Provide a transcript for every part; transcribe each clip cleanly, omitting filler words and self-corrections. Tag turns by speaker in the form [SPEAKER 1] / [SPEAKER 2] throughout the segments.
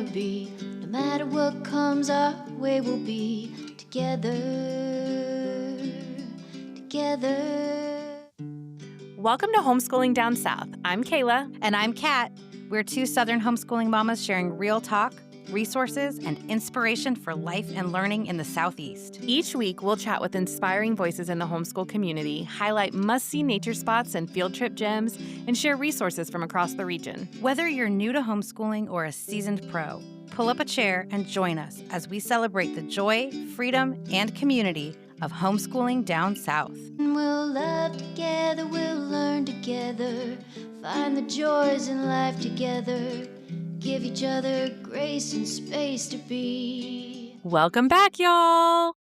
[SPEAKER 1] gonna be. No matter what comes our way, we'll be together.
[SPEAKER 2] Welcome to Homeschooling Down South. I'm Kayla.
[SPEAKER 3] And I'm Kat. We're two Southern homeschooling mamas sharing real talk, resources, and inspiration for life and learning in the Southeast.
[SPEAKER 2] Each week, we'll chat with inspiring voices in the homeschool community, highlight must-see nature spots and field trip gems, and share resources from across the region.
[SPEAKER 3] Whether you're new to homeschooling or a seasoned pro, pull up a chair and join us as we celebrate the joy, freedom, and community of homeschooling down south.
[SPEAKER 1] We'll laugh together, we'll learn together, find the joys in life together, give each other grace and space to be.
[SPEAKER 2] Welcome back, y'all.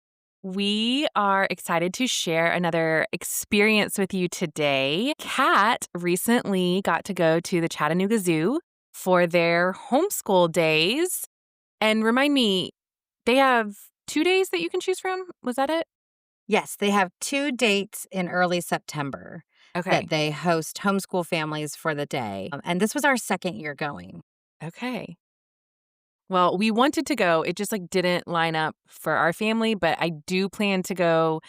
[SPEAKER 2] We are excited to share another experience with you today. Kat recently got to go to the Chattanooga Zoo for their homeschool days. And remind me, they have 2 days that you can choose from? Was that it?
[SPEAKER 3] Yes, they have 2 dates in early September
[SPEAKER 2] Okay.
[SPEAKER 3] that they host homeschool families for the day. And this was our second year going.
[SPEAKER 2] Okay. Well, we wanted to go. It just didn't line up for our family, but I do plan to go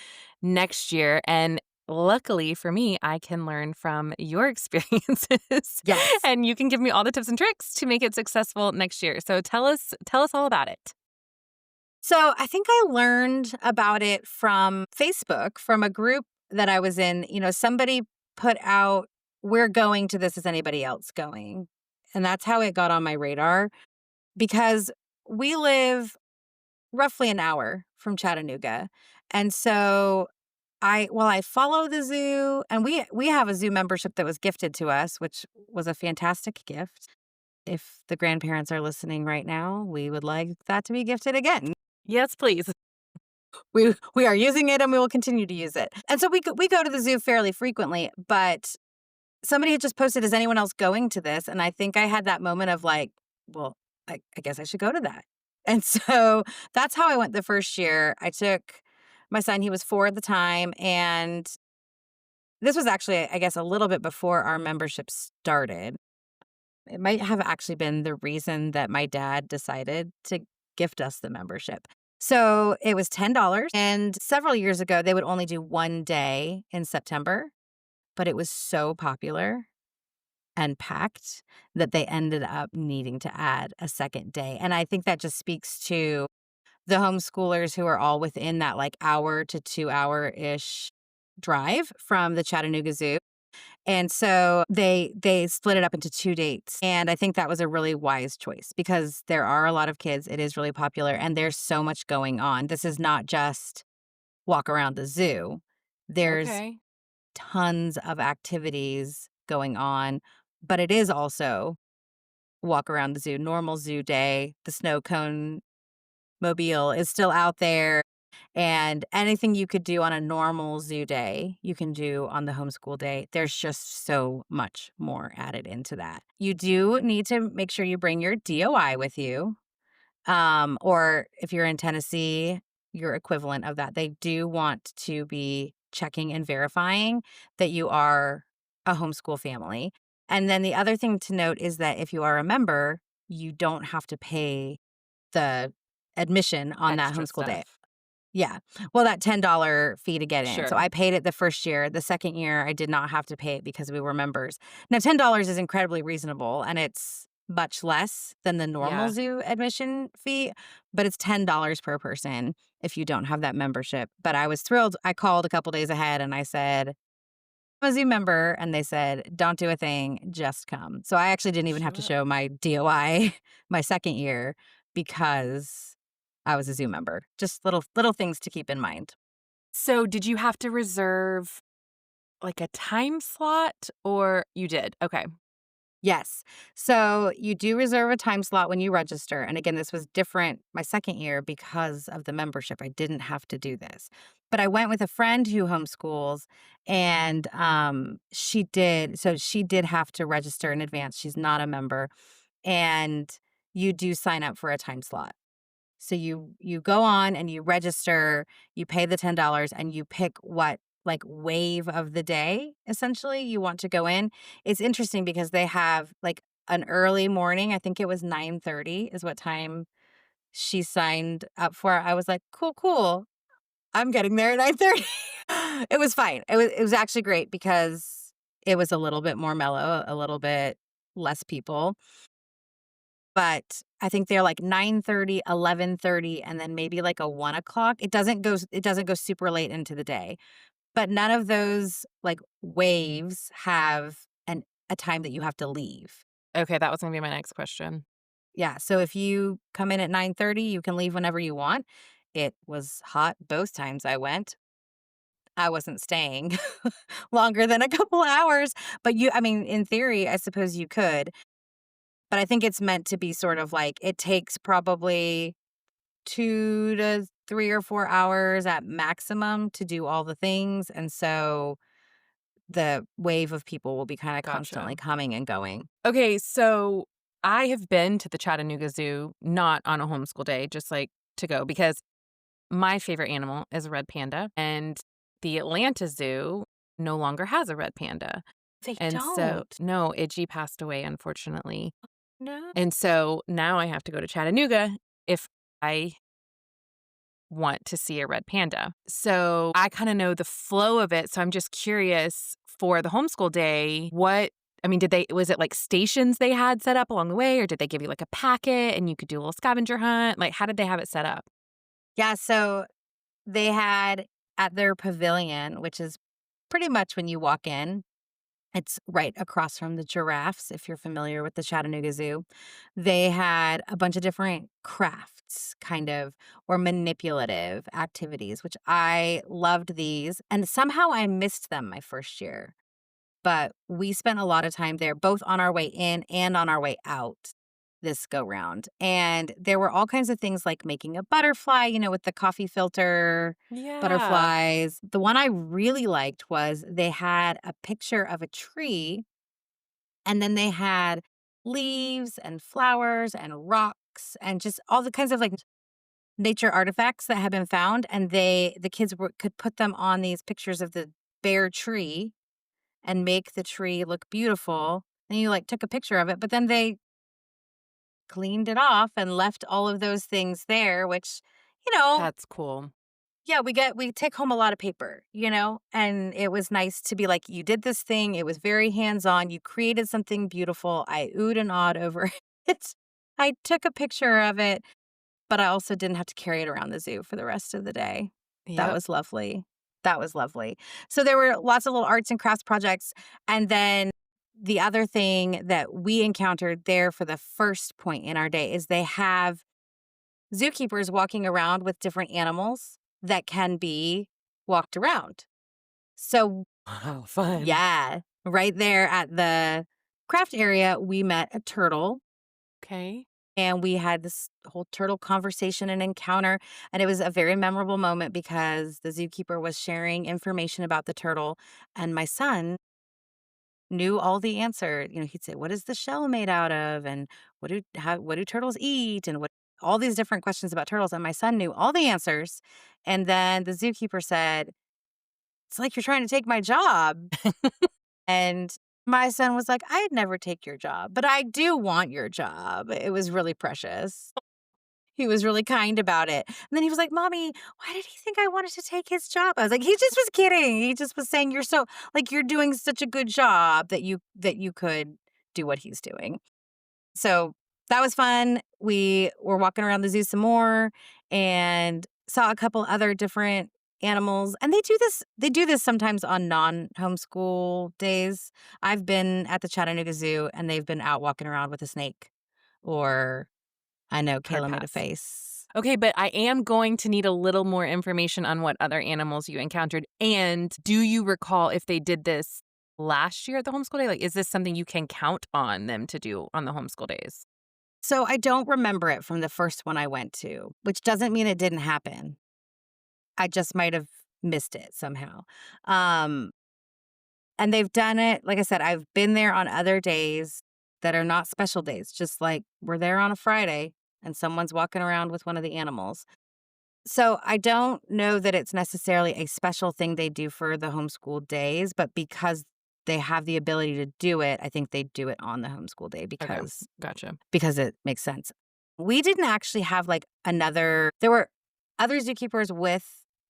[SPEAKER 2] next year. And luckily for me, I can learn from your experiences.
[SPEAKER 3] Yes.
[SPEAKER 2] And you can give me all the tips and tricks to make it successful next year. So tell us all about it.
[SPEAKER 3] So I think I learned about it from Facebook, from a group that I was in. You know, somebody put out, "We're going to this. Is anybody else going?" And that's how it got on my radar, because we live roughly an hour from Chattanooga. And so I follow the zoo, and we have a zoo membership that was gifted to us, which was a fantastic gift. If the grandparents are listening right now, we would like that to be gifted again.
[SPEAKER 2] Yes, please.
[SPEAKER 3] We are using it, and we will continue to use it. And so we go to the zoo fairly frequently, but somebody had just posted, "Is anyone else going to this?" And I think I had that moment of well, I guess I should go to that. And so that's how I went the first year. I took my son, he was 4 at the time, and this was actually, I guess, a little bit before our membership started. It might have actually been the reason that my dad decided to gift us the membership. So it was $10, and several years ago, they would only do 1 day in September, but it was so popular and packed that they ended up needing to add a second day. And I think that just speaks to the homeschoolers who are all within that hour to 2-hour-ish drive from the Chattanooga Zoo. And so they split it up into 2 dates. And I think that was a really wise choice, because there are a lot of kids. It is really popular, and there's so much going on. This is not just walk around the zoo. There's
[SPEAKER 2] Okay.
[SPEAKER 3] tons of activities going on, but it is also walk around the zoo, normal zoo day. The snow cone mobile is still out there, and anything you could do on a normal zoo day, you can do on the homeschool day. There's just so much more added into that. You do need to make sure you bring your DOI with you, or if you're in Tennessee, your equivalent of that. They do want to be checking and verifying that you are a homeschool family. And then the other thing to note is that if you are a member, you don't have to pay the admission on that
[SPEAKER 2] Extra
[SPEAKER 3] homeschool day.
[SPEAKER 2] stuff.
[SPEAKER 3] Yeah. Well, that $10 fee to get in.
[SPEAKER 2] Sure.
[SPEAKER 3] So I paid it the first year. The second year, I did not have to pay it because we were members. Now, $10 is incredibly reasonable, and it's much less than the normal
[SPEAKER 2] Yeah.
[SPEAKER 3] zoo admission fee, but it's $10 per person if you don't have that membership. But I was thrilled. I called a couple days ahead and I said, "I'm a zoo member," and they said, "Don't do a thing, just come." So I actually didn't even have to
[SPEAKER 2] Sure.
[SPEAKER 3] show my DOI my second year, because I was a zoo member. Just little things to keep in mind.
[SPEAKER 2] So did you have to reserve a time slot, or you did? Okay.
[SPEAKER 3] Yes. So you do reserve a time slot when you register. And again, this was different my second year because of the membership. I didn't have to do this. But I went with a friend who homeschools, and she did. So she did have to register in advance. She's not a member. And you do sign up for a time slot. So you go on and you register, you pay the $10, and you pick what wave of the day essentially you want to go in. It's interesting because they have an early morning. I think it was 9:30 is what time she signed up for. I was like, "Cool, cool. I'm getting there at 9:30." It was fine. It was actually great because it was a little bit more mellow, a little bit less people. But I think they're like 9:30, 11:30, and then maybe like a 1 o'clock. It doesn't go super late into the day. But none of those, like, waves have a time that you have to leave.
[SPEAKER 2] Okay, that was gonna be my next question.
[SPEAKER 3] Yeah, so if you come in at 9:30, you can leave whenever you want. It was hot both times I went. I wasn't staying longer than a couple hours, but I mean, in theory, I suppose you could, but I think it's meant to be sort of like it takes probably 2 to 3 or 4 hours at maximum to do all the things, and so the wave of people will be kinda constantly
[SPEAKER 2] Gotcha.
[SPEAKER 3] coming and going.
[SPEAKER 2] Okay, so I have been to the Chattanooga Zoo, not on a homeschool day, just like to go because my favorite animal is a red panda, and the Atlanta Zoo no longer has a red panda.
[SPEAKER 3] They
[SPEAKER 2] And so
[SPEAKER 3] don't.
[SPEAKER 2] no, Iggy passed away, unfortunately.
[SPEAKER 3] No.
[SPEAKER 2] And so now I have to go to Chattanooga if I want to see a red panda. So I kind of know the flow of it. So I'm just curious for the homeschool day, was it like stations they had set up along the way, or did they give you like a packet and you could do a little scavenger hunt? Like, how did they have it set up?
[SPEAKER 3] Yeah, so they had at their pavilion, which is pretty much when you walk in, it's right across from the giraffes, if you're familiar with the Chattanooga Zoo. They had a bunch of different crafts, kind of, or manipulative activities, which I loved these. And somehow I missed them my first year. But we spent a lot of time there, both on our way in and on our way out this go round. And there were all kinds of things like making a butterfly, with the coffee filter
[SPEAKER 2] Yeah.
[SPEAKER 3] butterflies. The one I really liked was they had a picture of a tree and then they had leaves and flowers and rocks and just all the kinds of like nature artifacts that had been found. And the kids could put them on these pictures of the bare tree and make the tree look beautiful. And you like took a picture of it, but then they cleaned it off and left all of those things there, which, you know,
[SPEAKER 2] That's cool.
[SPEAKER 3] yeah, we take home a lot of paper, and it was nice to be like, you did this thing. It was very hands on. You created something beautiful. I oohed and awed over it. I took a picture of it, but I also didn't have to carry it around the zoo for the rest of the day. That
[SPEAKER 2] Yep.
[SPEAKER 3] was lovely. That was lovely. So there were lots of little arts and crafts projects. And then the other thing that we encountered there for the first point in our day is they have zookeepers walking around with different animals that can be walked around. So,
[SPEAKER 2] Wow, fun.
[SPEAKER 3] yeah, right there at the craft area, we met a turtle
[SPEAKER 2] Okay.
[SPEAKER 3] and we had this whole turtle conversation and encounter. And it was a very memorable moment because the zookeeper was sharing information about the turtle. And my son knew all the answer. He'd say, "What is the shell made out of?" And what do turtles eat? And what all these different questions about turtles. And my son knew all the answers. And then the zookeeper said, "It's like you're trying to take my job." And my son was like, "I'd never take your job, but I do want your job." It was really precious. He was really kind about it. And then he was like, "Mommy, why did he think I wanted to take his job?" I was like, "He just was kidding. He just was saying you're doing such a good job that you could do what he's doing." So that was fun. We were walking around the zoo some more and saw a couple other different animals. And they do this sometimes on non-homeschool days. I've been at the Chattanooga Zoo and they've been out walking around with a snake. Or I know
[SPEAKER 2] Hard
[SPEAKER 3] Kayla made a
[SPEAKER 2] pass.
[SPEAKER 3] face.
[SPEAKER 2] Okay, but I am going to need a little more information on what other animals you encountered. And do you recall if they did this last year at the homeschool day? Like, is this something you can count on them to do on the homeschool days?
[SPEAKER 3] So I don't remember it from the first one I went to, which doesn't mean it didn't happen. I just might have missed it somehow. Um, and they've done it, like I said, I've been there on other days that are not special days, just like we're there on a Friday and someone's walking around with one of the animals. So I don't know that it's necessarily a special thing they do for the homeschool days, but because they have the ability to do it, I think they do it on the homeschool day
[SPEAKER 2] Okay.
[SPEAKER 3] because
[SPEAKER 2] Gotcha.
[SPEAKER 3] it makes sense. We didn't actually have like there were other zookeepers with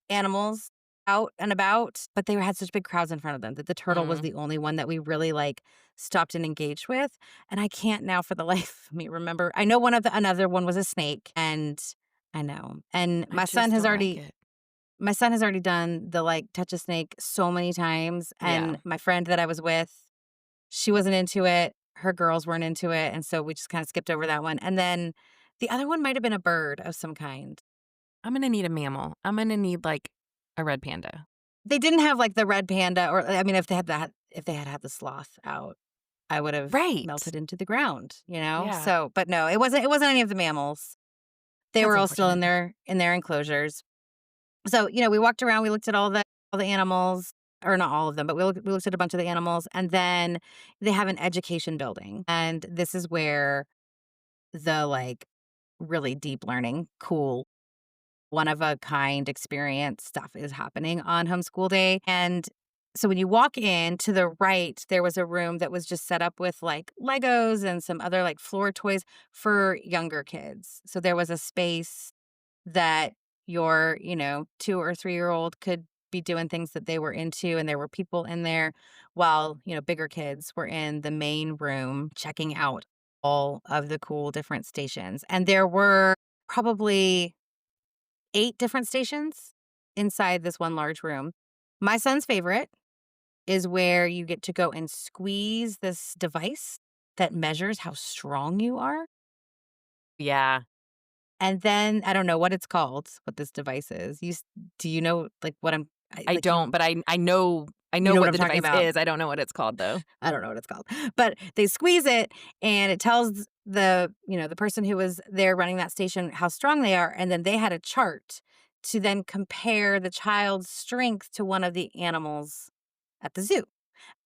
[SPEAKER 3] animals out and about, but they had such big crowds in front of them that the turtle was
[SPEAKER 2] Mm.
[SPEAKER 3] the only one that we really like stopped and engaged with. And I can't now for the life of me remember. I know another one was a snake, and I know. And
[SPEAKER 2] I just don't like it.
[SPEAKER 3] my son has already done the like touch a snake so many times.
[SPEAKER 2] Yeah.
[SPEAKER 3] And my friend that I was with, she wasn't into it. Her girls weren't into it. And so we just kind of skipped over that one. And then the other one might have been a bird of some kind.
[SPEAKER 2] I'm gonna need a mammal. I'm gonna need like a red panda.
[SPEAKER 3] They didn't have like the red panda, or I mean, if they had the sloth out, I would have
[SPEAKER 2] Right.
[SPEAKER 3] melted into the ground, you know?
[SPEAKER 2] Yeah.
[SPEAKER 3] So, but no, it wasn't any of the mammals. They
[SPEAKER 2] That's
[SPEAKER 3] were all still
[SPEAKER 2] unfortunate.
[SPEAKER 3] in their enclosures. So, we walked around, we looked at all the animals, or not all of them, but we looked at a bunch of the animals, and then they have an education building. And this is where the like really deep learning, cool, one of a kind experience stuff is happening on homeschool day. And so when you walk in to the right, there was a room that was just set up with like Legos and some other like floor toys for younger kids. So there was a space that your, 2 or 3-year-old could be doing things that they were into, and there were people in there while, bigger kids were in the main room checking out all of the cool different stations. And there were probably 8 different stations inside this one large room. My son's favorite is where you get to go and squeeze this device that measures how strong you are.
[SPEAKER 2] Yeah.
[SPEAKER 3] And then I don't know what it's called, what this device is. Do you know like what
[SPEAKER 2] I
[SPEAKER 3] like you
[SPEAKER 2] don't, but I know
[SPEAKER 3] you know what
[SPEAKER 2] what
[SPEAKER 3] I'm
[SPEAKER 2] the
[SPEAKER 3] talking
[SPEAKER 2] device
[SPEAKER 3] about?
[SPEAKER 2] is. I don't know what it's called though.
[SPEAKER 3] I don't know what it's called. But they squeeze it and it tells the person who was there running that station how strong they are, and then they had a chart to then compare the child's strength to one of the animals at the zoo.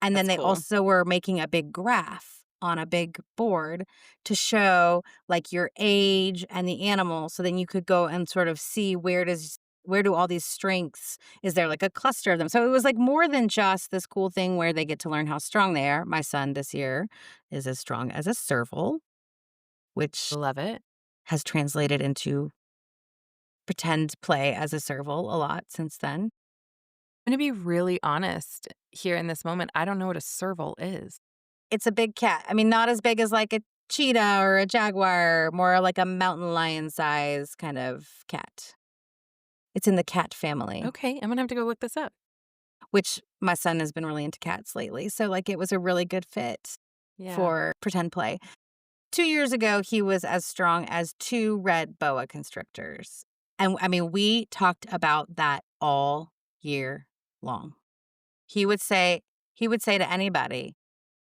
[SPEAKER 3] And then
[SPEAKER 2] That's
[SPEAKER 3] they
[SPEAKER 2] cool.
[SPEAKER 3] also were making a big graph on a big board to show like your age and the animal. So then you could go and sort of see where do all these strengths, is there like a cluster of them? So it was like more than just this cool thing where they get to learn how strong they are. My son this year is as strong as a serval, which
[SPEAKER 2] Love it.
[SPEAKER 3] has translated into pretend play as a serval a lot since then.
[SPEAKER 2] I'm gonna be really honest here in this moment. I don't know what a serval is.
[SPEAKER 3] It's a big cat. I mean, not as big as like a cheetah or a jaguar, more like a mountain lion size kind of cat. It's in the cat family,
[SPEAKER 2] Okay, I'm gonna have to go look this up.
[SPEAKER 3] which my son has been really into cats lately. So, like, it was a really good fit
[SPEAKER 2] Yeah.
[SPEAKER 3] for pretend play. 2 years ago, he was as strong as 2 red boa constrictors. And I mean, we talked about that all year long. He would say, to anybody,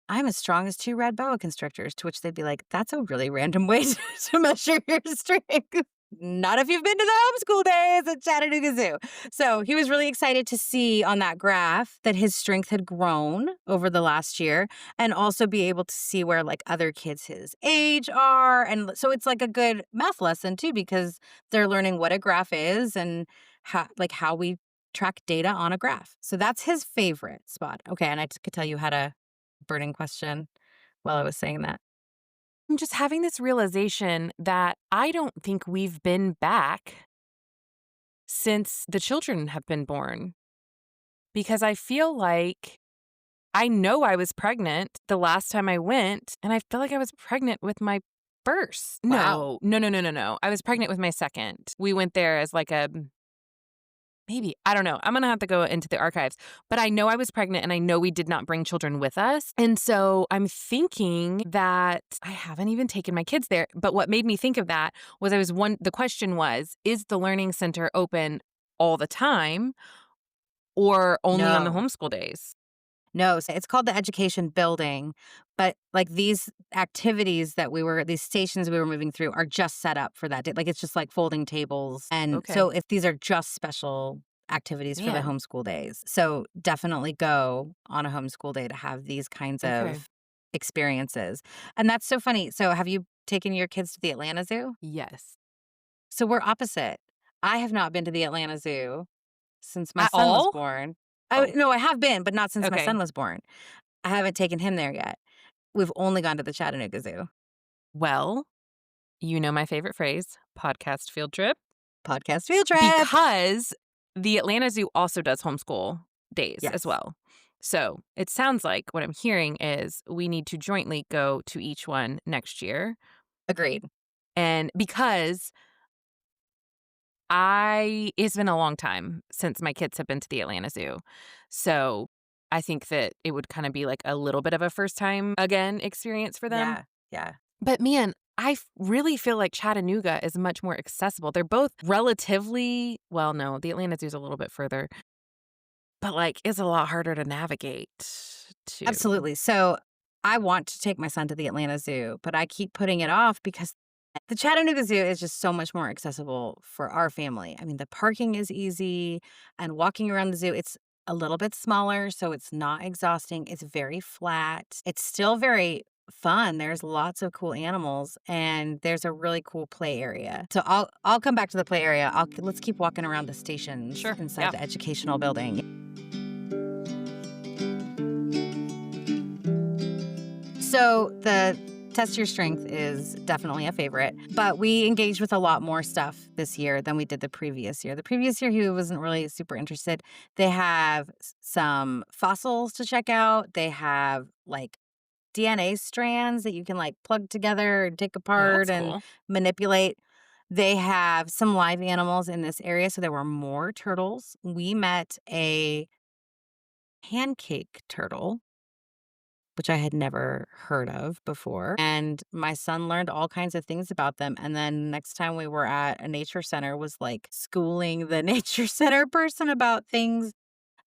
[SPEAKER 3] I'm as strong as 2 red boa constrictors, to which they'd be like, that's a really random way to measure your strength. Not if you've been to the homeschool days at Chattanooga Zoo. So he was really excited to see on that graph that his strength had grown over the last year, and also be able to see where like other kids his age are. And so it's like a good math lesson too, because they're learning what a graph is and how we track data on a graph. So that's his favorite spot. Okay, and I could tell you had a burning question while I was saying that.
[SPEAKER 2] I'm just having this realization that I don't think we've been back since the children have been born, because I feel like I know I was pregnant the last time I went, and I feel like I was pregnant with my first.
[SPEAKER 3] Wow.
[SPEAKER 2] No. I was pregnant with my second. We went there as like a maybe, I don't know. I'm going to have to go into the archives. But I know I was pregnant, and I know we did not bring children with us. And so I'm thinking that I haven't even taken my kids there. But what made me think of that was the question was, is the learning center open all the time or only on the
[SPEAKER 3] No.
[SPEAKER 2] homeschool days?
[SPEAKER 3] No, so it's called the education building, but like these these stations we were moving through are just set up for that day. Like it's just like folding tables. And
[SPEAKER 2] Okay.
[SPEAKER 3] so if these are just special activities for the
[SPEAKER 2] Man.
[SPEAKER 3] homeschool days. So definitely go on a homeschool day to have these kinds
[SPEAKER 2] Okay.
[SPEAKER 3] of experiences. And that's so funny. So have you taken your kids to the Atlanta Zoo?
[SPEAKER 2] Yes.
[SPEAKER 3] So we're opposite. I have not been to the Atlanta Zoo since my
[SPEAKER 2] At
[SPEAKER 3] son was
[SPEAKER 2] all?
[SPEAKER 3] born.
[SPEAKER 2] Oh,
[SPEAKER 3] No, I have been, but not since my
[SPEAKER 2] okay.
[SPEAKER 3] son was born. I haven't taken him there yet. We've only gone to the Chattanooga Zoo.
[SPEAKER 2] Well, you know my favorite phrase, podcast field trip,
[SPEAKER 3] Podcast field trip.
[SPEAKER 2] because the Atlanta Zoo also does homeschool days as
[SPEAKER 3] Yes.
[SPEAKER 2] well. So it sounds like what I'm hearing is we need to jointly go to each one next year.
[SPEAKER 3] Agreed.
[SPEAKER 2] And because it's been a long time since my kids have been to the Atlanta Zoo. So I think that it would kind of be like a little bit of a first time again experience for them.
[SPEAKER 3] Yeah.
[SPEAKER 2] But man, really feel like Chattanooga is much more accessible. They're both relatively, well, no, the Atlanta Zoo is a little bit further, but like it's a lot harder to navigate to.
[SPEAKER 3] Absolutely. So I want to take my son to the Atlanta Zoo, but I keep putting it off because the Chattanooga Zoo is just so much more accessible for our family. I mean, the parking is easy, and walking around the zoo, it's a little bit smaller, so it's not exhausting. It's very flat. It's still very fun. There's lots of cool animals, and there's a really cool play area. So I'll come back to the play area. Let's keep walking around the stations
[SPEAKER 2] Sure,
[SPEAKER 3] inside
[SPEAKER 2] yeah.
[SPEAKER 3] the educational building. So the Test Your Strength is definitely a favorite, but we engaged with a lot more stuff this year than we did the previous year. The previous year, he wasn't really super interested. They have some fossils to check out. They have like DNA strands that you can like plug together and take apart
[SPEAKER 2] that's
[SPEAKER 3] and
[SPEAKER 2] cool.
[SPEAKER 3] manipulate. They have some live animals in this area, so there were more turtles. We met a pancake turtle, which I had never heard of before. And my son learned all kinds of things about them. And then next time we were at a nature center was like schooling the nature center person about things.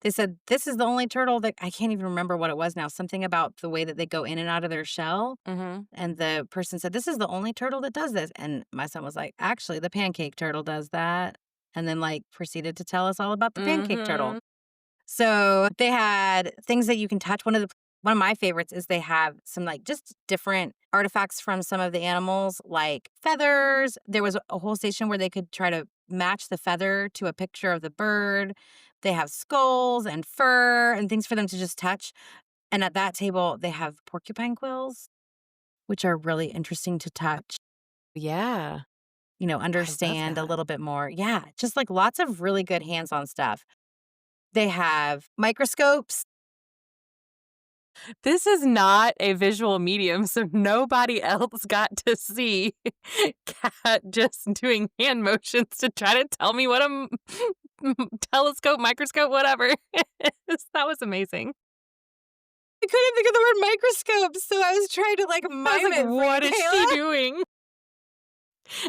[SPEAKER 3] They said, this is the only turtle that I can't even remember what it was now. Something about the way that they go in and out of their shell.
[SPEAKER 2] Mm-hmm.
[SPEAKER 3] And the person said, this is the only turtle that does this. And my son was like, actually, the pancake turtle does that. And then like proceeded to tell us all about the pancake turtle. So they had things that you can touch. One of my favorites is they have some like just different artifacts from some of the animals, like feathers. There was a whole station where they could try to match the feather to a picture of the bird. They have skulls and fur and things for them to just touch. And at that table, they have porcupine quills, which are really interesting to touch,
[SPEAKER 2] Yeah.
[SPEAKER 3] understand a
[SPEAKER 2] that.
[SPEAKER 3] little bit more. Yeah, just like lots of really good hands-on stuff. They have microscopes.
[SPEAKER 2] This is not a visual medium, so nobody else got to see Kat just doing hand motions to try to tell me what a telescope, microscope, whatever is. That was amazing.
[SPEAKER 3] I couldn't think of the word microscope, so I was trying to like
[SPEAKER 2] I
[SPEAKER 3] mime
[SPEAKER 2] was like,
[SPEAKER 3] it for
[SPEAKER 2] what
[SPEAKER 3] you,
[SPEAKER 2] is
[SPEAKER 3] Kayla.
[SPEAKER 2] she doing?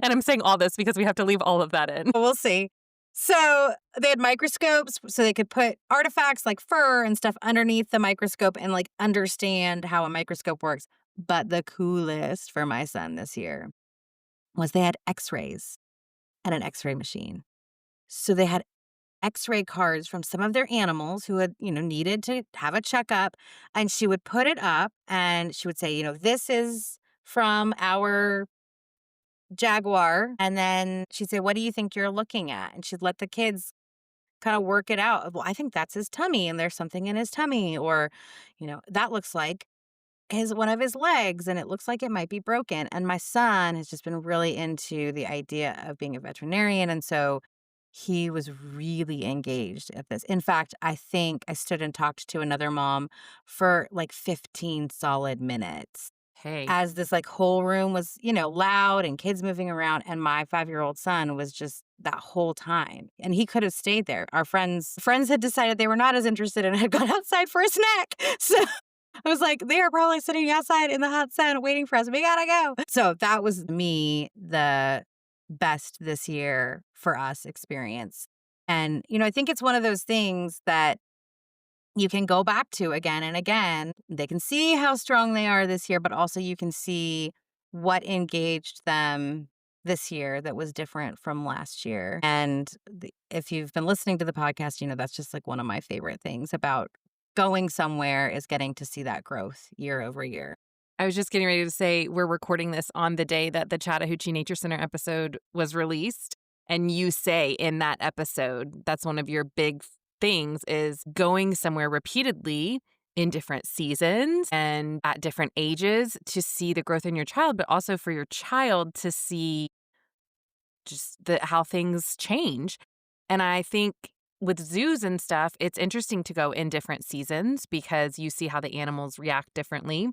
[SPEAKER 2] And I'm saying all this because we have to leave all of that in.
[SPEAKER 3] We'll see. So they had microscopes so they could put artifacts like fur and stuff underneath the microscope and like understand how a microscope works. But the coolest for my son this year was they had x-rays and an x-ray machine. So they had x-ray cards from some of their animals who had, needed to have a checkup. And she would put it up and she would say, this is from our jaguar. And then she'd say, what do you think you're looking at? And she'd let the kids kind of work it out. Well, I think that's his tummy and there's something in his tummy. Or, that looks like one of his legs and it looks like it might be broken. And my son has just been really into the idea of being a veterinarian. And so he was really engaged at this. In fact, I think I stood and talked to another mom for like 15 solid minutes
[SPEAKER 2] Hey.
[SPEAKER 3] as this like whole room was, loud and kids moving around. And my 5-year-old son was just that whole time. And he could have stayed there. Our friends had decided they were not as interested and had gone outside for a snack. So I was like, they are probably sitting outside in the hot sun waiting for us. We gotta go. So that was the best this year for us experience. And, I think it's one of those things that you can go back to again and again. They can see how strong they are this year, but also you can see what engaged them this year that was different from last year. And if you've been listening to the podcast, that's just like one of my favorite things about going somewhere is getting to see that growth year over year.
[SPEAKER 2] I was just getting ready to say we're recording this on the day that the Chattahoochee Nature Center episode was released. And you say in that episode, that's one of your big things is going somewhere repeatedly in different seasons and at different ages to see the growth in your child, but also for your child to see just how things change. And I think with zoos and stuff, it's interesting to go in different seasons because you see how the animals react differently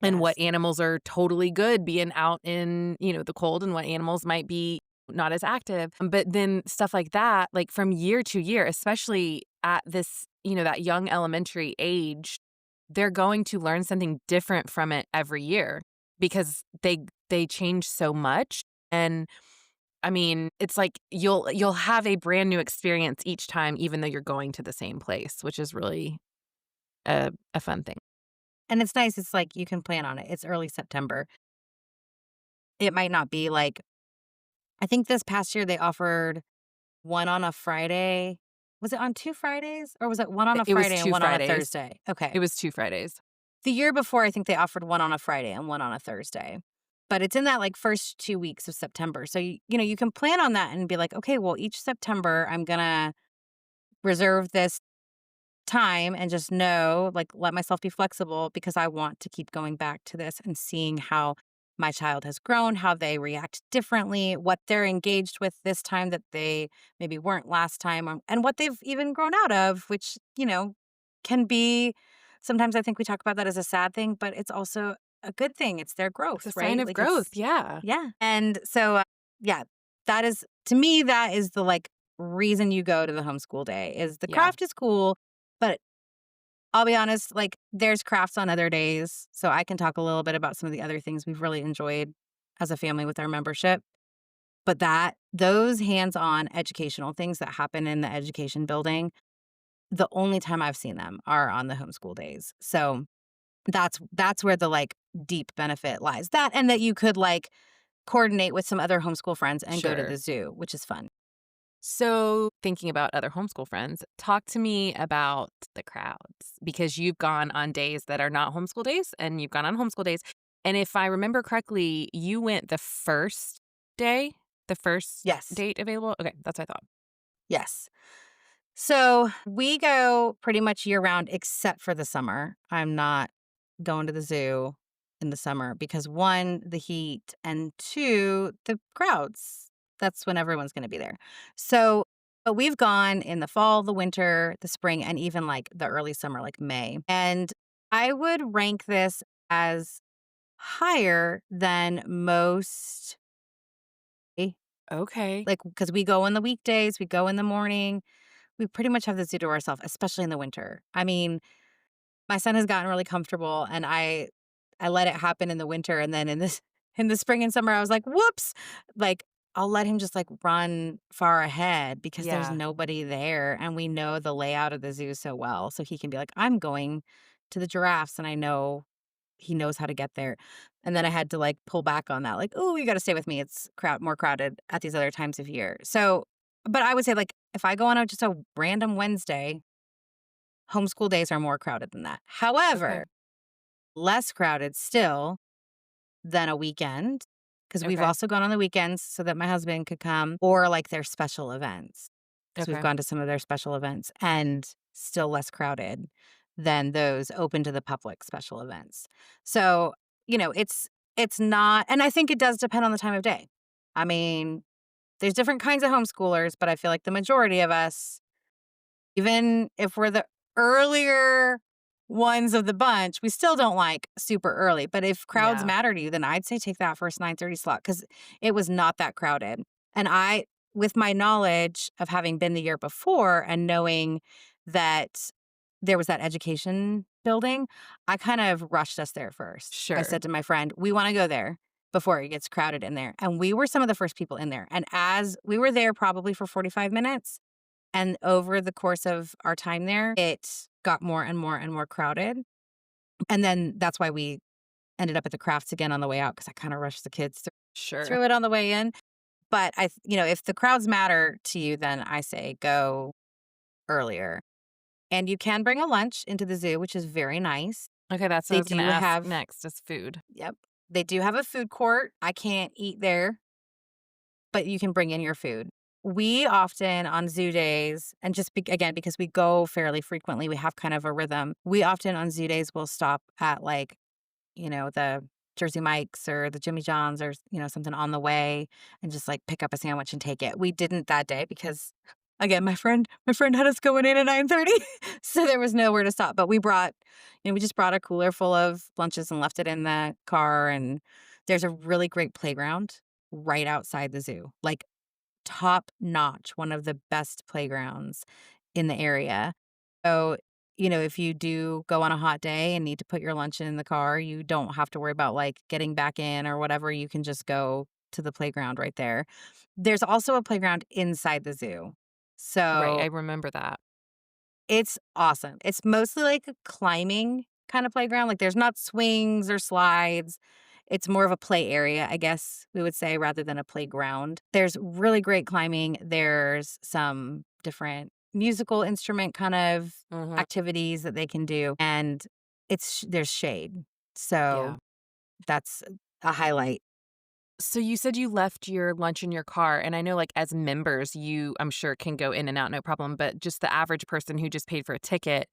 [SPEAKER 2] and
[SPEAKER 3] Yes.
[SPEAKER 2] what animals are totally good being out in, the cold and what animals might be not as active. But then stuff like that, like from year to year, especially at this, that young elementary age, they're going to learn something different from it every year because they change so much. And I mean, it's like you'll have a brand new experience each time, even though you're going to the same place, which is really a fun thing.
[SPEAKER 3] And it's nice. It's like you can plan on it. It's early September. It might not be like, I think this past year they offered one on a Friday. Was it on 2 Fridays or was it one on a
[SPEAKER 2] It was
[SPEAKER 3] Friday and
[SPEAKER 2] 2
[SPEAKER 3] one on a
[SPEAKER 2] Fridays.
[SPEAKER 3] Thursday? Okay.
[SPEAKER 2] It was 2 Fridays.
[SPEAKER 3] The year before, I think they offered one on a Friday and one on a Thursday. But it's in that like first 2 weeks of September. So, you can plan on that and be like, okay, well, each September, I'm going to reserve this time and just know, like, let myself be flexible because I want to keep going back to this and seeing how my child has grown, how they react differently, what they're engaged with this time that they maybe weren't last time, and what they've even grown out of, which, can be sometimes I think we talk about that as a sad thing, but it's also a good thing. It's their
[SPEAKER 2] It's a
[SPEAKER 3] growth,
[SPEAKER 2] sign
[SPEAKER 3] right?
[SPEAKER 2] of
[SPEAKER 3] Like
[SPEAKER 2] growth,
[SPEAKER 3] it's,
[SPEAKER 2] yeah.
[SPEAKER 3] yeah. And so, yeah, that is, to me, that is the like reason you go to the homeschool day is the
[SPEAKER 2] Yeah.
[SPEAKER 3] craft is cool, but I'll be honest, like, there's crafts on other days, so I can talk a little bit about some of the other things we've really enjoyed as a family with our membership. But those hands-on educational things that happen in the education building, the only time I've seen them are on the homeschool days. So that's where the, like, deep benefit lies. That and that you could, like, coordinate with some other homeschool friends and go to
[SPEAKER 2] Sure.
[SPEAKER 3] the zoo, which is fun.
[SPEAKER 2] So, thinking about other homeschool friends, talk to me about the crowds because you've gone on days that are not homeschool days and you've gone on homeschool days. And if I remember correctly, you went the first day, the first
[SPEAKER 3] Yes.
[SPEAKER 2] date available. Okay, that's what I thought.
[SPEAKER 3] Yes. So we go pretty much year round except for the summer. I'm not going to the zoo in the summer because one, the heat, and two, the crowds. That's when everyone's going to be there. So but we've gone in the fall, the winter, the spring, and even like the early summer, like May. And I would rank this as higher than most,
[SPEAKER 2] Okay.
[SPEAKER 3] like, because we go in the weekdays, we go in the morning. We pretty much have the zoo to ourselves, especially in the winter. I mean, my son has gotten really comfortable and I let it happen in the winter and then in this in the spring and summer I was like, "Whoops." Like I'll let him just like run far ahead because there's
[SPEAKER 2] Yeah.
[SPEAKER 3] nobody there and we know the layout of the zoo so well. So he can be like, "I'm going to the giraffes," and I know he knows how to get there. And then I had to like pull back on that. Like, "Oh, you got to stay with me. It's more crowded at these other times of year." So, but I would say like if I go on just a random Wednesday, homeschool days are more crowded than that.
[SPEAKER 2] Okay.
[SPEAKER 3] However, less crowded still than a weekend because we've
[SPEAKER 2] Okay.
[SPEAKER 3] also gone on the weekends so that my husband could come or like their special events. So we've
[SPEAKER 2] Okay.
[SPEAKER 3] gone to some of their special events and still less crowded than those open to the public special events. So, it's not, and I think it does depend on the time of day. I mean, there's different kinds of homeschoolers, but I feel like the majority of us, even if we're the earlier ones of the bunch, we still don't like super early. But if crowds
[SPEAKER 2] Yeah.
[SPEAKER 3] matter to you, then I'd say take that first 9:30 slot because it was not that crowded. And with my knowledge of having been the year before and knowing that there was that education building, I kind of rushed us there first. I
[SPEAKER 2] Sure.
[SPEAKER 3] said to my friend, we want to go there before it gets crowded in there. And we were some of the first people in there. And as we were there probably for 45 minutes, and over the course of our time there, it got more and more and more crowded. And then that's why we ended up at the crafts again on the way out because I kind of rushed the kids
[SPEAKER 2] Sure.
[SPEAKER 3] through it on the way in. But if the crowds matter to you, then I say go earlier. And you can bring a lunch into the zoo, which is very nice.
[SPEAKER 2] Okay, that's what I
[SPEAKER 3] They
[SPEAKER 2] was gonna
[SPEAKER 3] do
[SPEAKER 2] ask
[SPEAKER 3] have,
[SPEAKER 2] next is food.
[SPEAKER 3] yep, they do have a food court. I can't eat there, but you can bring in your food. We often on zoo days, and just again, because we go fairly frequently, we have kind of a rhythm. We often on zoo days will stop at like, the Jersey Mike's or the Jimmy John's or, something on the way and just like pick up a sandwich and take it. We didn't that day because again, my friend had us going in at 9:30. So there was nowhere to stop. But we just brought a cooler full of lunches and left it in the car. And there's a really great playground right outside the zoo. Like top notch, one of the best playgrounds in the area. So, if you do go on a hot day and need to put your lunch in the car, you don't have to worry about like getting back in or whatever. You can just go to the playground right there. There's also a playground inside the zoo.
[SPEAKER 2] Right, I
[SPEAKER 3] So
[SPEAKER 2] remember that.
[SPEAKER 3] it's awesome. It's mostly like a climbing kind of playground. Like there's not swings or slides. It's more of a play area, I guess we would say, rather than a playground. There's really great climbing. There's some different musical instrument kind of
[SPEAKER 2] Mhm.
[SPEAKER 3] activities that they can do. And there's shade. So
[SPEAKER 2] Yeah.
[SPEAKER 3] that's a highlight.
[SPEAKER 2] So you said you left your lunch in your car, and I know, like, as members, you, I'm sure, can go in and out, no problem, but just the average person who just paid for a ticket,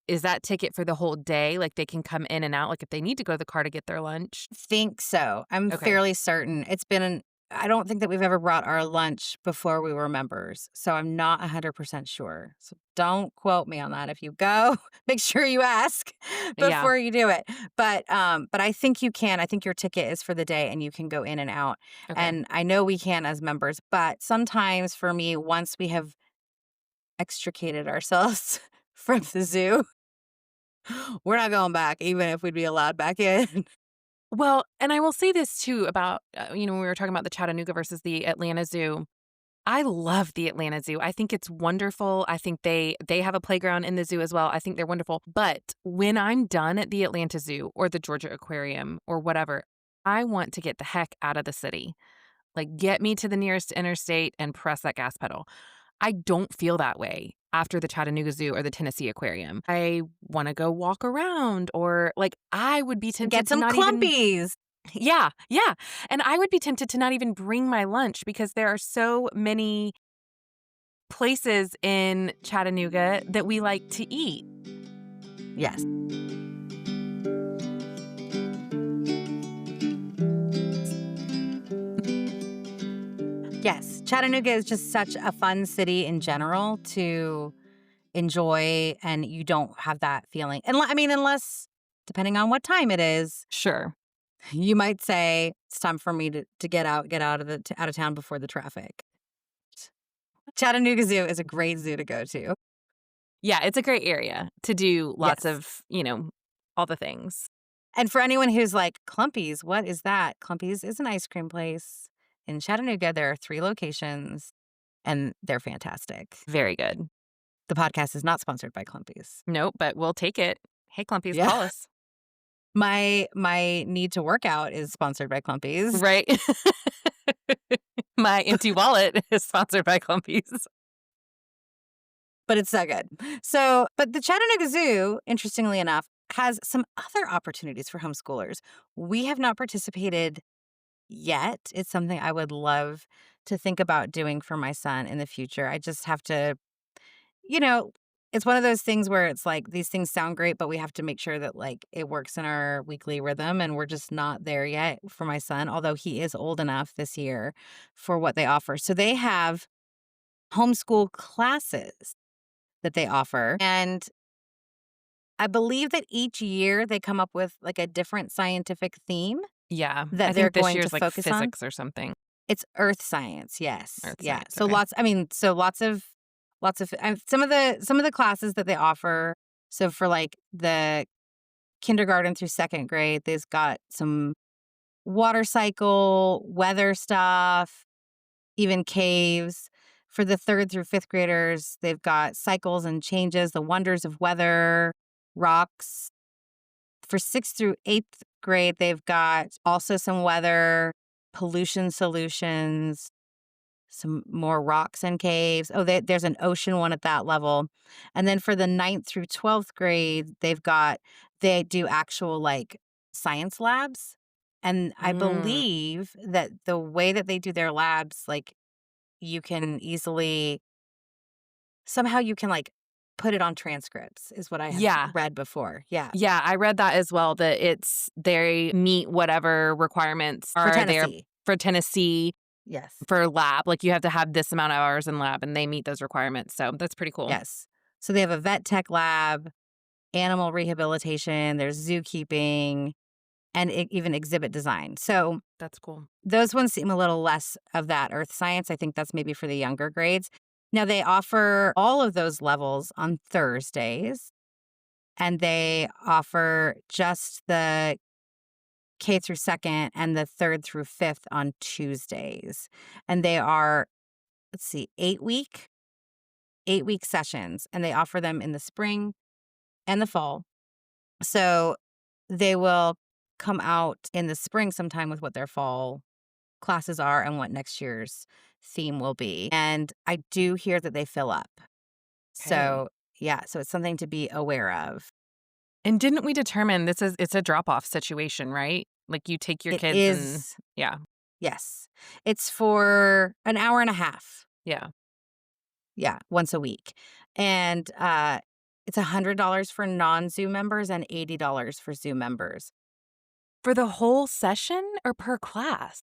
[SPEAKER 2] is that ticket for the whole day? Like, they can come in and out, like, if they need to go to the car to get their lunch?
[SPEAKER 3] Think so. I'm
[SPEAKER 2] Okay.
[SPEAKER 3] fairly certain. I don't think that we've ever brought our lunch before we were members, so I'm not 100% sure. So don't quote me on that. If you go, make sure you ask
[SPEAKER 2] Yeah.
[SPEAKER 3] before you do it. But I think you can. I think your ticket is for the day and you can go in and out.
[SPEAKER 2] Okay.
[SPEAKER 3] And I know we can as members, but sometimes for me, once we have extricated ourselves from the zoo, we're not going back, even if we'd be allowed back in.
[SPEAKER 2] Well, and I will say this too about, when we were talking about the Chattanooga versus the Atlanta Zoo. I love the Atlanta Zoo. I think it's wonderful. I think they have a playground in the zoo as well. I think they're wonderful. But when I'm done at the Atlanta Zoo or the Georgia Aquarium or whatever, I want to get the heck out of the city. Like, get me to the nearest interstate and press that gas pedal. I don't feel that way after the Chattanooga Zoo or the Tennessee Aquarium. I want to go walk around, or like I would be tempted
[SPEAKER 3] Get
[SPEAKER 2] to
[SPEAKER 3] some
[SPEAKER 2] not even.
[SPEAKER 3] clumpies.
[SPEAKER 2] Yeah, yeah. And I would be tempted to not even bring my lunch because there are so many places in Chattanooga that we like to eat.
[SPEAKER 3] Yes. Yes, Chattanooga is just such a fun city in general to enjoy, and you don't have that feeling. Unless depending on what time it is,
[SPEAKER 2] Sure.
[SPEAKER 3] you might say it's time for me to get out of out of town before the traffic. Chattanooga Zoo is a great zoo to go to.
[SPEAKER 2] Yeah, it's a great area to do lots
[SPEAKER 3] Yes.
[SPEAKER 2] of, all the things.
[SPEAKER 3] And for anyone who's like, Clumpies, what is that? Clumpies is an ice cream place in Chattanooga. There are 3 locations and they're fantastic.
[SPEAKER 2] Very good.
[SPEAKER 3] The podcast is not sponsored by Clumpies.
[SPEAKER 2] Nope, but we'll take it. Hey, Clumpies,
[SPEAKER 3] Yeah.
[SPEAKER 2] call us.
[SPEAKER 3] My need to work out is sponsored by Clumpies.
[SPEAKER 2] Right? My empty wallet is sponsored by Clumpies.
[SPEAKER 3] But it's so good. But the Chattanooga Zoo, interestingly enough, has some other opportunities for homeschoolers. We have not participated yet. It's something I would love to think about doing for my son in the future. I just have to, you know, it's one of those things where it's like these things sound great, but we have to make sure that like it works in our weekly rhythm. And we're just not there yet for my son, although he is old enough this year for what they offer. So they have homeschool classes that they offer. And I believe that each year they come up with like a different scientific theme
[SPEAKER 2] Yeah, I
[SPEAKER 3] that they're
[SPEAKER 2] think this
[SPEAKER 3] going to
[SPEAKER 2] year's like
[SPEAKER 3] focus on.
[SPEAKER 2] physics or something.
[SPEAKER 3] It's earth science, yes.
[SPEAKER 2] Earth
[SPEAKER 3] Yeah.
[SPEAKER 2] science,
[SPEAKER 3] So
[SPEAKER 2] okay.
[SPEAKER 3] lots of some of the classes that they offer. So for like the kindergarten through 2nd grade, they've got some water cycle, weather stuff, even caves. For the 3rd through 5th graders, they've got cycles and changes, the wonders of weather, rocks. For 6th through 8th grade, they've got also some weather, pollution solutions, some more rocks and caves. Oh, there's an ocean one at that level. And then for the 9th through 12th grade, they do actual like science labs. And I
[SPEAKER 2] Mm,
[SPEAKER 3] believe that the way that they do their labs, like you can easily somehow you can, like, put it on transcripts is what I have
[SPEAKER 2] Yeah.
[SPEAKER 3] read before. Yeah.
[SPEAKER 2] Yeah, I read that as well, that they meet whatever requirements
[SPEAKER 3] For
[SPEAKER 2] are there
[SPEAKER 3] Tennessee.
[SPEAKER 2] for Tennessee
[SPEAKER 3] Yes.
[SPEAKER 2] for lab. Like, you have to have this amount of hours in lab, and they meet those requirements, so that's pretty cool.
[SPEAKER 3] Yes. So they have a vet tech lab, animal rehabilitation, there's zookeeping, and even exhibit design. So
[SPEAKER 2] That's cool.
[SPEAKER 3] those ones seem a little less of that earth science. I think that's maybe for the younger grades. Now, they offer all of those levels on Thursdays, and they offer just the K through second and the third through fifth on Tuesdays. And they are, let's see, 8-week sessions, and they offer them in the spring and the fall. So they will come out in the spring sometime with what their fall classes are and what next year's theme will be. And I do hear that they fill up.
[SPEAKER 2] Okay.
[SPEAKER 3] So, yeah, so it's something to be aware of.
[SPEAKER 2] And didn't we determine it's a drop-off situation, right? Like, you take your
[SPEAKER 3] It
[SPEAKER 2] kids and
[SPEAKER 3] is,
[SPEAKER 2] yeah,
[SPEAKER 3] yes, it's for an hour and a half.
[SPEAKER 2] yeah.
[SPEAKER 3] Yeah, once a week. And it's $100 for non-Zoo members and $80 for Zoo members
[SPEAKER 2] For the whole session or per class?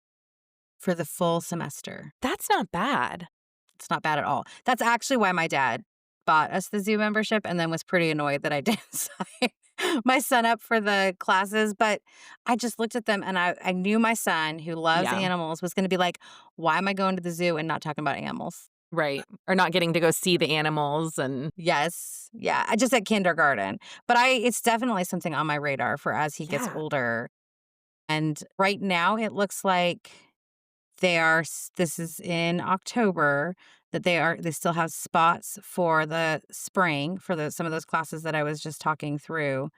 [SPEAKER 3] for the full semester.
[SPEAKER 2] That's not bad.
[SPEAKER 3] It's not bad at all. That's actually why my dad bought us the Zoo membership and then was pretty annoyed that I didn't sign my son up for the classes. But I just looked at them and I knew my son, who loves
[SPEAKER 2] Yeah,
[SPEAKER 3] animals, was going to be like, why am I going to the zoo and not talking about animals?
[SPEAKER 2] right. Or not getting to go see the animals and
[SPEAKER 3] Yes. Yeah. I just at kindergarten. But it's definitely something on my radar for as he gets
[SPEAKER 2] yeah.
[SPEAKER 3] older. And right now it looks like this is in October, that they still have spots for the spring for some of those classes that I was just talking through,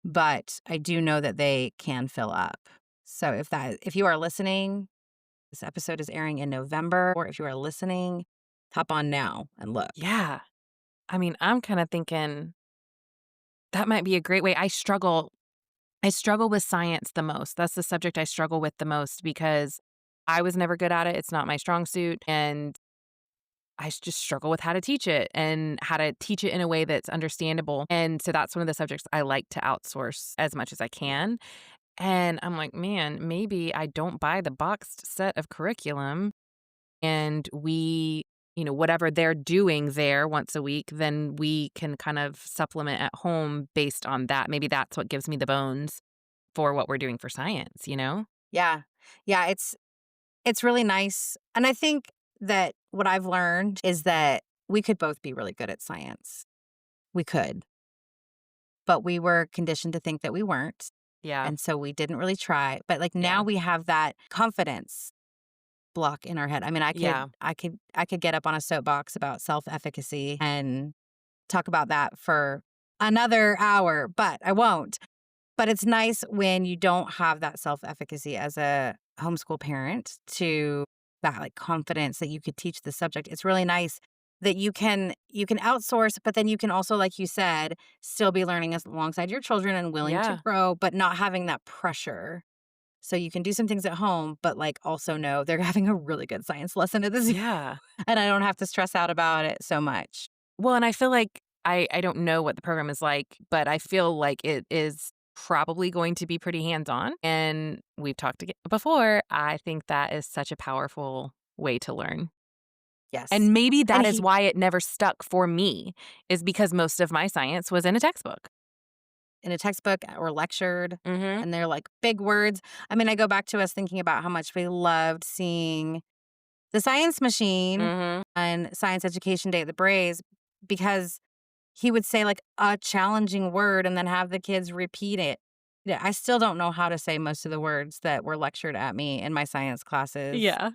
[SPEAKER 3] but I do know that they can fill up. So if you are listening, this episode is airing in November, or if you are listening, hop on now and look.
[SPEAKER 2] Yeah. I mean, I'm kinda thinking that might be a great way. I struggle with science the most. That's the subject I struggle with the most because I was never good at it. It's not my strong suit, and just struggle with how to teach it and how to teach it in a way that's understandable. And so that's one of the subjects I like to outsource as much as I can. And I'm like, man, maybe I don't buy the boxed set of curriculum and whatever they're doing there once a week, then we can kind of supplement at home based on that. Maybe that's what gives me the bones for what we're doing for science, you know?
[SPEAKER 3] Yeah. Yeah, it's really nice. And I think that what I've learned is that we could both be really good at science. We could, but we were conditioned to think that we weren't.
[SPEAKER 2] Yeah.
[SPEAKER 3] And so we didn't really try. But like now
[SPEAKER 2] Yeah.
[SPEAKER 3] we have that confidence block in our head. I mean,
[SPEAKER 2] Yeah.
[SPEAKER 3] I could get up on a soapbox about self-efficacy and talk about that for another hour, but I won't. But it's nice when you don't have that self-efficacy as a homeschool parent, to that, like, confidence that you could teach the subject. It's really nice that you can outsource, but then you can also, like you said, still be learning alongside your children and willing to
[SPEAKER 2] Yeah.
[SPEAKER 3] grow, but not having that pressure. So you can do some things at home, but, like, also know they're having a really good science lesson at the zoo,
[SPEAKER 2] Yeah.
[SPEAKER 3] and I don't have to stress out about it so much.
[SPEAKER 2] Well, and I feel like I don't know what the program is like, but I feel like it is probably going to be pretty hands-on, and we've talked before, I think that is such a powerful way to learn.
[SPEAKER 3] Yes.
[SPEAKER 2] And maybe
[SPEAKER 3] And
[SPEAKER 2] that is why it never stuck for me, is because most of my science was in a textbook.
[SPEAKER 3] in a textbook or lectured,
[SPEAKER 2] Mhm.
[SPEAKER 3] and they're like big words. I mean, I go back to us thinking about how much we loved seeing the science machine
[SPEAKER 2] Mhm.
[SPEAKER 3] on Science Education Day at the Braves, because he would say like a challenging word and then have the kids repeat it. Yeah, I still don't know how to say most of the words that were lectured at me in my science classes.
[SPEAKER 2] Yeah.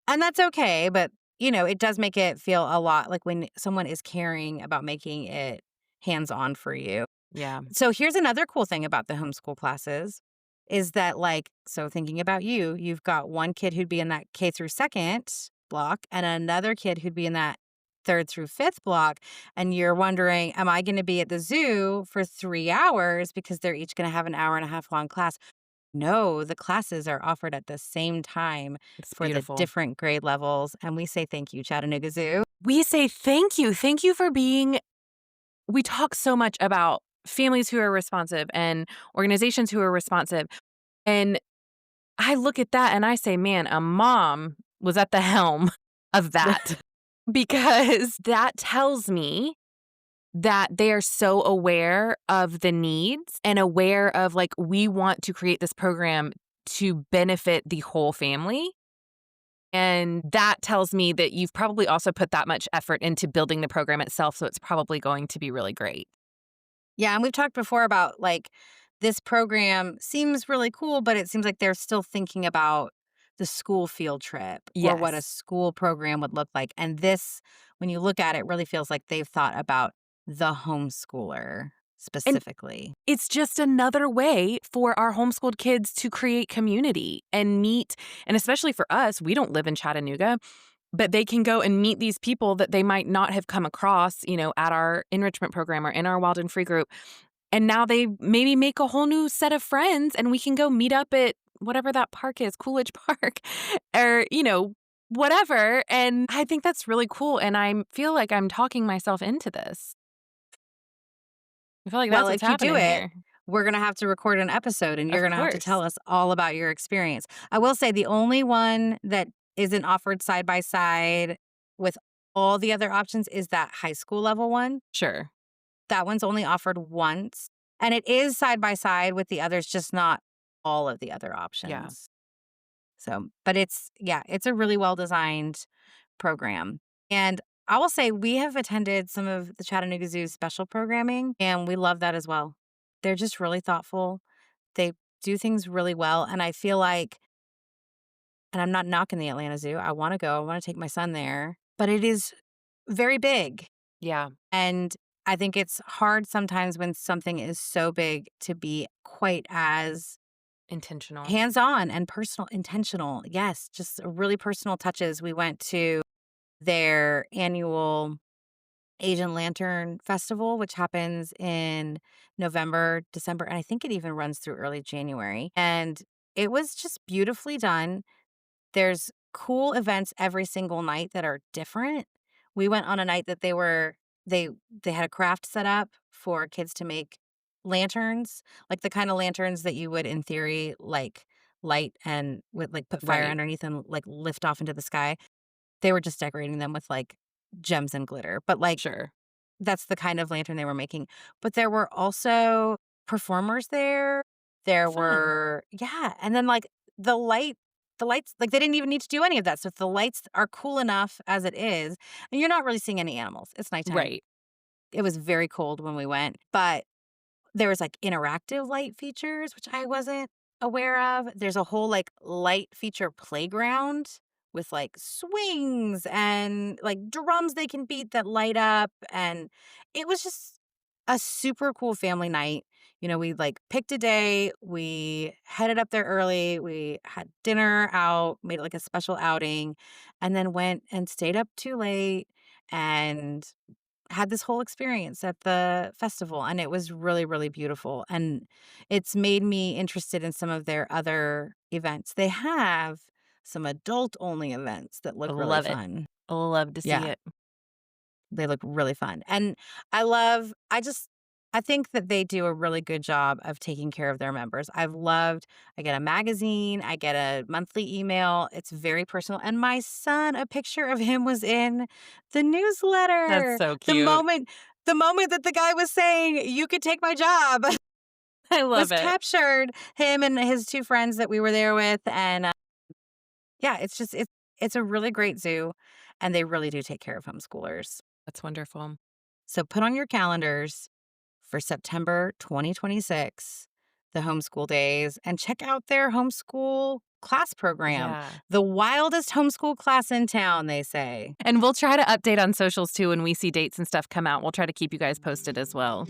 [SPEAKER 3] And that's okay, but it does make it feel a lot like when someone is caring about making it hands-on for you.
[SPEAKER 2] Yeah.
[SPEAKER 3] So here's another cool thing about the homeschool classes is that, like, so thinking about you've got one kid who'd be in that K through second block and another kid who'd be in that third through fifth block. And you're wondering, am I going to be at the zoo for 3 hours because they're each going to have an hour and a half long class? No, the classes are offered at the same time
[SPEAKER 2] It's
[SPEAKER 3] for the
[SPEAKER 2] beautiful.
[SPEAKER 3] different grade levels, and we say thank you, Chattanooga Zoo.
[SPEAKER 2] We say thank you. Thank you for being we talk so much about families who are responsive and organizations who are responsive. And I look at that and I say, man, a mom was at the helm of that because that tells me that they are so aware of the needs and aware of like, we want to create this program to benefit the whole family. And that tells me that you've probably also put that much effort into building the program itself. So it's probably going to be really great.
[SPEAKER 3] Yeah, and we've talked before about, like, this program seems really cool, but it seems like they're still thinking about the school field trip or what a
[SPEAKER 2] Yes.
[SPEAKER 3] school program would look like, and this, when you look at it, really feels like they've thought about the homeschooler
[SPEAKER 2] And
[SPEAKER 3] specifically.
[SPEAKER 2] it's just another way for our homeschooled kids to create community and meet. And especially for us, we don't live in Chattanooga, but they can go and meet these people that they might not have come across, at our enrichment program or in our Wild and Free group. And now they maybe make a whole new set of friends and we can go meet up at whatever that park is, Coolidge Park or, whatever. And I think that's really cool. And I feel like I'm talking myself into this. I feel like that's
[SPEAKER 3] Well,
[SPEAKER 2] what's
[SPEAKER 3] if you do
[SPEAKER 2] happening
[SPEAKER 3] it,
[SPEAKER 2] here.
[SPEAKER 3] we're gonna have to record an episode, and you're
[SPEAKER 2] Of
[SPEAKER 3] gonna have to tell
[SPEAKER 2] course.
[SPEAKER 3] us all about your experience. I will say the only one that isn't offered side by side with all the other options is that high school level one.
[SPEAKER 2] Sure.
[SPEAKER 3] That one's only offered once, and it is side by side with the others, just not all of the other
[SPEAKER 2] Yeah.
[SPEAKER 3] options. So, but it's a really well-designed program. And I will say we have attended some of the Chattanooga Zoo's special programming, and we love that as well. They're just really thoughtful. They do things really well, and I feel like, and I'm not knocking the Atlanta Zoo. I wanna go. I wanna take my son there, but it is very big.
[SPEAKER 2] Yeah.
[SPEAKER 3] And I think it's hard sometimes when something is so big to be quite as
[SPEAKER 2] Intentional.
[SPEAKER 3] hands-on and personal intentional. Yes, just really personal touches. We went to their annual Asian Lantern Festival, which happens in November, December, and I think it even runs through early January. And it was just beautifully done. There's cool events every single night that are different. We went on a night that they they had a craft set up for kids to make lanterns, like the kind of lanterns that you would in theory like light and would like put fire
[SPEAKER 2] Right.
[SPEAKER 3] underneath and like lift off into the sky. They were just decorating them with like gems and glitter. But like
[SPEAKER 2] Sure.
[SPEAKER 3] that's the kind of lantern they were making. But there were also performers there. There
[SPEAKER 2] Fun.
[SPEAKER 3] were yeah, and then, like, the lights like, they didn't even need to do any of that stuff. The lights are cool enough as it is, and you're not really seeing any animals. It's nighttime.
[SPEAKER 2] Right.
[SPEAKER 3] It was very cold when we went, but there was, like, interactive light features, which I wasn't aware of. There's a whole, like, light feature playground with, like, swings and, like, drums they can beat that light up, and it was just a super cool family night. We, like, picked a day, we headed up there early, we had dinner out, made it, like, a special outing, and then went and stayed up too late and had this whole experience at the festival, and it was really, really beautiful, and it's made me interested in some of their other events. They have some adult-only events that
[SPEAKER 2] I
[SPEAKER 3] look really
[SPEAKER 2] love it.
[SPEAKER 3] fun.
[SPEAKER 2] Love to see
[SPEAKER 3] Yeah,
[SPEAKER 2] it.
[SPEAKER 3] they look really fun, and I think that they do a really good job of taking care of their members. I get a magazine, I get a monthly email, it's very personal, and my son, a picture of him was in the
[SPEAKER 2] That's
[SPEAKER 3] newsletter.
[SPEAKER 2] so
[SPEAKER 3] The
[SPEAKER 2] cute.
[SPEAKER 3] moment the moment that the guy was saying, "You could take my job,"
[SPEAKER 2] I
[SPEAKER 3] was
[SPEAKER 2] love it.
[SPEAKER 3] captured, him and his 2 friends that we were there with, and, yeah, it's a really great zoo, and they really do take care of homeschoolers.
[SPEAKER 2] That's wonderful.
[SPEAKER 3] So put on your calendars for September 2026, the homeschool days, and check out their homeschool class program.
[SPEAKER 2] Yeah.
[SPEAKER 3] The wildest homeschool class in town, they say.
[SPEAKER 2] And we'll try to update on socials too when we see dates and stuff come out. We'll try to keep you guys posted as well.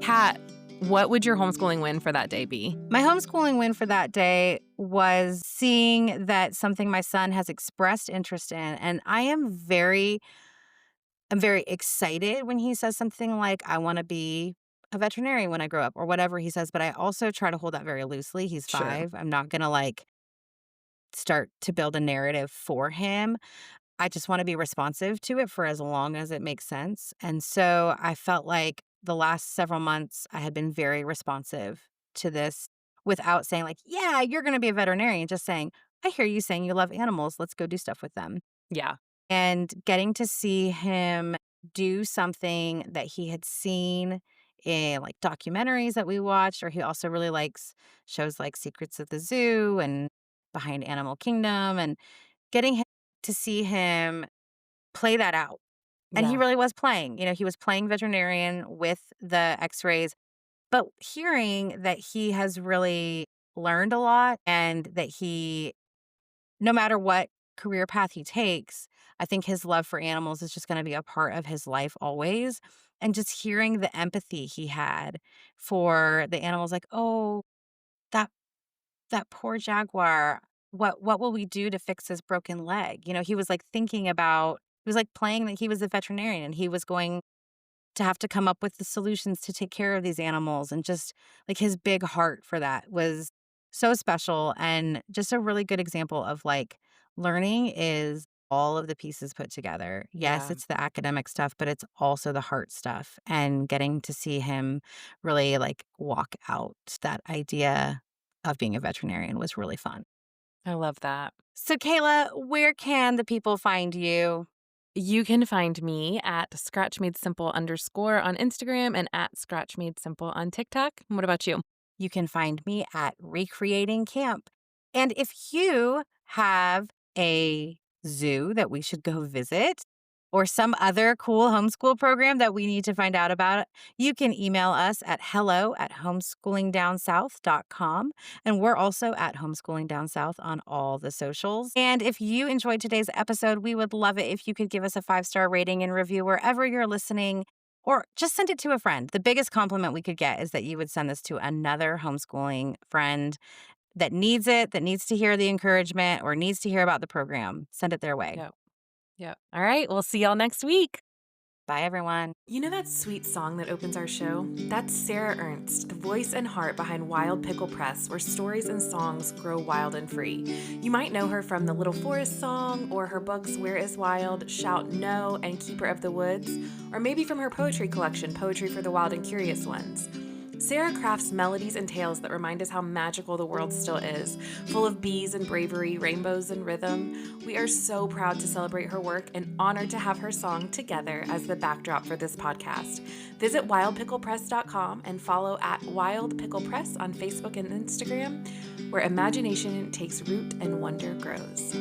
[SPEAKER 2] Kat, what would your homeschooling win for that day be?
[SPEAKER 3] My homeschooling win for that day was seeing that something my son has expressed interest in, and I'm very excited when he says something like, "I wanna be a veterinarian when I grow up or whatever he says, but I also try to hold that very loosely. He's
[SPEAKER 2] Sure.
[SPEAKER 3] 5. I'm not going to like start to build a narrative for him. I just want to be responsive to it for as long as it makes sense. And so I felt like the last several months I had been very responsive to this without saying like, "Yeah, you're going to be a veterinarian," just saying, "I hear you saying you love animals. Let's go do stuff with them."
[SPEAKER 2] Yeah.
[SPEAKER 3] And getting to see him do something that he had seen in like documentaries that we watched, or he also really likes shows like Secrets of the Zoo and Behind Animal Kingdom, and getting him to see him play that out. And he
[SPEAKER 2] Yeah.
[SPEAKER 3] really was playing. He was playing veterinarian with the x-rays, but hearing that he has really learned a lot and that he no matter what career path he takes, I think his love for animals is just gonna be a part of his life always, and just hearing the empathy he had for the animals, like, "Oh, that that poor jaguar, what will we do to fix his broken leg?" He was, like, thinking about he was, like, playing that he was a veterinarian, and he was going to have to come up with the solutions to take care of these animals, and just, like, his big heart for that was so special and just a really good example of, like, learning is all of the pieces put together. Yes,
[SPEAKER 2] Yeah.
[SPEAKER 3] it's the academic stuff, but it's also the heart stuff, and getting to see him really, like, walk out that idea of being a veterinarian was really fun.
[SPEAKER 2] I love that.
[SPEAKER 3] So, Kayla, where can the people find you?
[SPEAKER 2] You can find me at scratchmadesimple underscore on Instagram and at scratchmadesimple on TikTok. What about you?
[SPEAKER 3] You can find me at Recreating Camp. And if you have a zoo that we should go visit or some other cool homeschool program that we need to find out about, you can email us at hello@homeschoolingdownsouth.com. And we're also at Homeschooling Down South on all the socials. And if you enjoyed today's episode, we would love it if you could give us a 5-star rating and review wherever you're listening. Or just send it to a friend. The biggest compliment we could get is that you would send this to another homeschooling friend that needs it, that needs to hear the encouragement or needs to hear about the program. Send it their way.
[SPEAKER 2] Yep. Yep. All right. We'll see y'all next week.
[SPEAKER 3] Bye, everyone.
[SPEAKER 2] You know that sweet song that opens our show? That's Sarah Ernst, the voice and heart behind Wild Pickle Press, where stories and songs grow wild and free. You might know her from the Little Forest song, or her books Where is Wild, Shout No, and Keeper of the Woods, or maybe from her poetry collection, Poetry for the Wild and Curious Ones. Sarah crafts melodies and tales that remind us how magical the world still is, full of bees and bravery, rainbows and rhythm. We are so proud to celebrate her work and honored to have her song Together as the backdrop for this podcast. Visit wildpicklepress.com and follow at Wild Pickle Press on Facebook and Instagram, where imagination takes root and wonder grows.